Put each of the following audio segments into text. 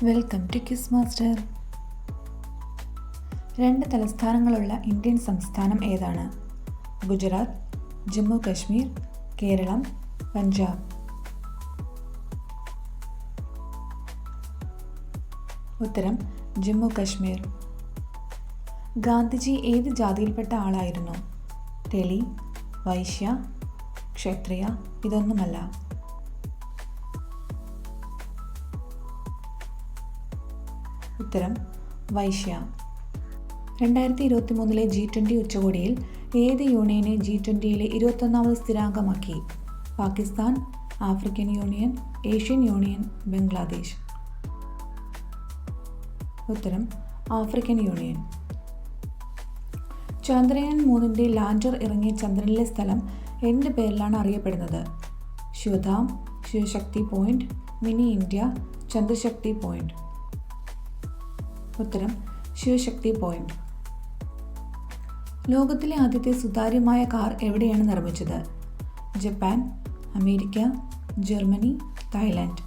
Welcome to quiz master. 2 തലസ്ഥാനങ്ങളുള്ള Indian സംസ്ഥാനം ഏതാണ്? ഗുജറാത്ത്, ജമ്മു കശ്മീർ, കേരളം, പഞ്ചാബ്. ഉത്തരം ജമ്മു കശ്മീർ. ഗാന്ധിജി ഏത് ജാതിയിൽപ്പെട്ട ആളായിരുന്നു? തെളി, വൈശ്യ, ക്ഷത്രിയ, ഇതൊന്നുമല്ല. ഉത്തരം വൈശ്യ. 2023 G20 ഉച്ചകോടിയിൽ ഏത് യൂണിയനെ G20 21ാമത് സ്ഥിരാംഗമാക്കി? Pakistan, African union, Asian union, Bangladesh. ഉത്തരം ആഫ്രിക്കൻ യൂണിയൻ. ചന്ദ്രയാൻ 3 ലാൻഡർ ഇറങ്ങിയ ചന്ദ്രനിലെ സ്ഥലം എന്ത് പേരിലാണ് അറിയപ്പെടുന്നത്? ശിവധാം, Sivasakthi point, mini India, ചന്ദ്രശക്തി point. ഉത്തരം ശിവശക്തി പോയിന്റ്. ലോകത്തിലെ ആദ്യത്തെ സുതാര്യമായ കാർ എവിടെയാണ് നിർമ്മിച്ചത്? Japan, America, Germany, Thailand.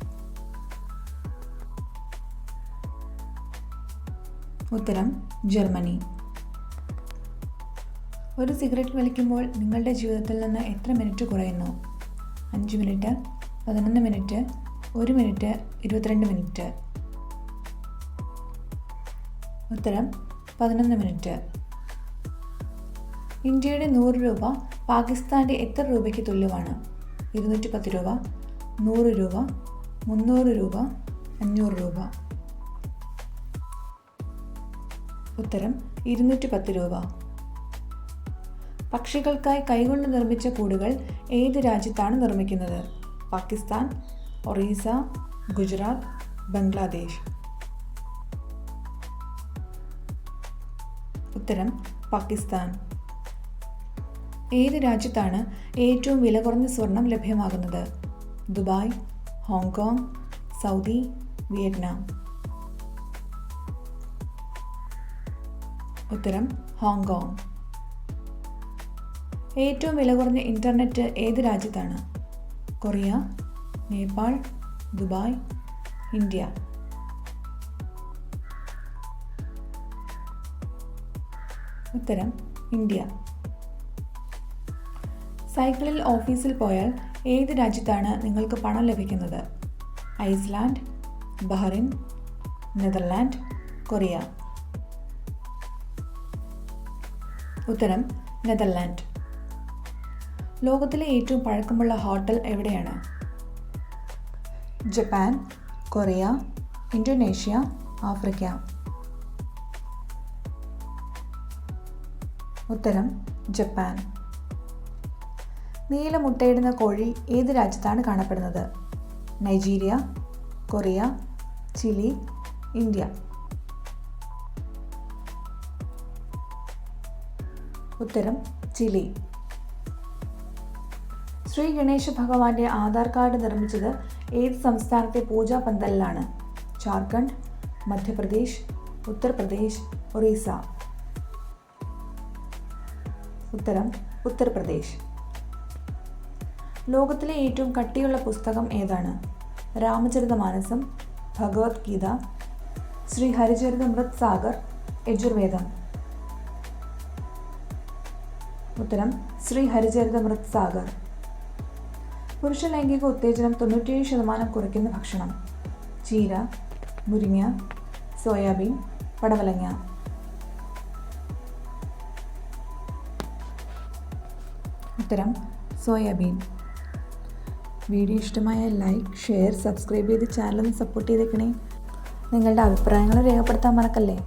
ഉത്തരം ജർമ്മനി. ഒരു സിഗരറ്റ് വലിക്കുമ്പോൾ നിങ്ങളുടെ ജീവിതത്തിൽ നിന്ന് എത്ര മിനിറ്റ് കുറയുന്നു? 5 മിനിറ്റ്, 11 മിനിറ്റ്, 1 മിനിറ്റ്, 22 മിനിറ്റ്. ഉത്തരം 11 മിനിറ്റ്. ഇന്ത്യയുടെ 100 രൂപ പാകിസ്ഥാൻ്റെ എത്ര രൂപയ്ക്ക് തുല്യമാണ്? 210 രൂപ, 100 രൂപ, 300 രൂപ, 500 രൂപ. ഉത്തരം 210 രൂപ. പക്ഷികൾക്കായി കൈകൊണ്ട് നിർമ്മിച്ച കൂടുകൾ ഏത് രാജ്യത്താണ് നിർമ്മിക്കുന്നത്? പാകിസ്ഥാൻ, ഒറീസ, ഗുജറാത്ത്, ബംഗ്ലാദേശ്. ഉത്തരം പാകിസ്ഥാൻ. ഏത് രാജ്യത്താണ് ഏറ്റവും വില കുറഞ്ഞ സ്വർണം ലഭ്യമാകുന്നത്? Dubai, Hong Kong, Saudi, Vietnam. ഉത്തരം ഹോങ്കോങ്. ഏറ്റവും വില കുറഞ്ഞ ഇൻ്റർനെറ്റ് ഏത് രാജ്യത്താണ്? Korea, Nepal, Dubai, India. ഉത്തരം ഇന്ത്യ. സൈക്കിളിൽ ഓഫീസിൽ പോയാൽ ഏത് രാജ്യത്താണ് നിങ്ങൾക്ക് പണം ലഭിക്കുന്നത്? Iceland, Bahrain, Netherland, Korea. ഉത്തരം നെതർലാൻഡ്. ലോകത്തിലെ ഏറ്റവും പഴക്കമുള്ള ഹോട്ടൽ എവിടെയാണ്? Japan, Korea, Indonesia, Africa. ഉത്തരം ജപ്പാൻ. നീല മുട്ടയിടുന്ന കോഴി ഏത് രാജ്യത്താണ് കാണപ്പെടുന്നത്? Nigeria, Korea, Chile, India. ഉത്തരം ചിലി. ശ്രീ ഗണേശ ഭഗവാന്റെ ആധാർ കാർഡ് നിർമ്മിച്ചത് ഏത് സംസ്ഥാനത്തെ പൂജാ പന്തലിലാണ്? ജാർഖണ്ഡ്, മധ്യപ്രദേശ്, ഉത്തർപ്രദേശ്, ഒറീസ. ഉത്തരം ഉത്തർപ്രദേശ്. ലോകത്തിലെ ഏറ്റവും കട്ടിയുള്ള പുസ്തകം ഏതാണ്? രാമചരിതമാനസം, ഭഗവത്ഗീത, ശ്രീ ഹരിചരിതമൃത് സാഗർ, യജുർവേദം. ഉത്തരം ശ്രീ ഹരിചരിതമൃത് സാഗർ. പുരുഷ ലൈംഗിക ഉത്തേജനം 97% കുറയ്ക്കുന്ന ഭക്ഷണം? ചീര, മുരിങ്ങ, സോയാബീൻ, പടവലങ്ങ. ഉത്തരം സോയാബീൻ. വീഡിയോ ഇഷ്ടമായ ലൈക്ക്, ഷെയർ, സബ്സ്ക്രൈബ് ചെയ്ത് ചാനൽ ഒന്ന് സപ്പോർട്ട് ചെയ്തേക്കണേ. നിങ്ങളുടെ അഭിപ്രായങ്ങൾ രേഖപ്പെടുത്താൻ മറക്കല്ലേ.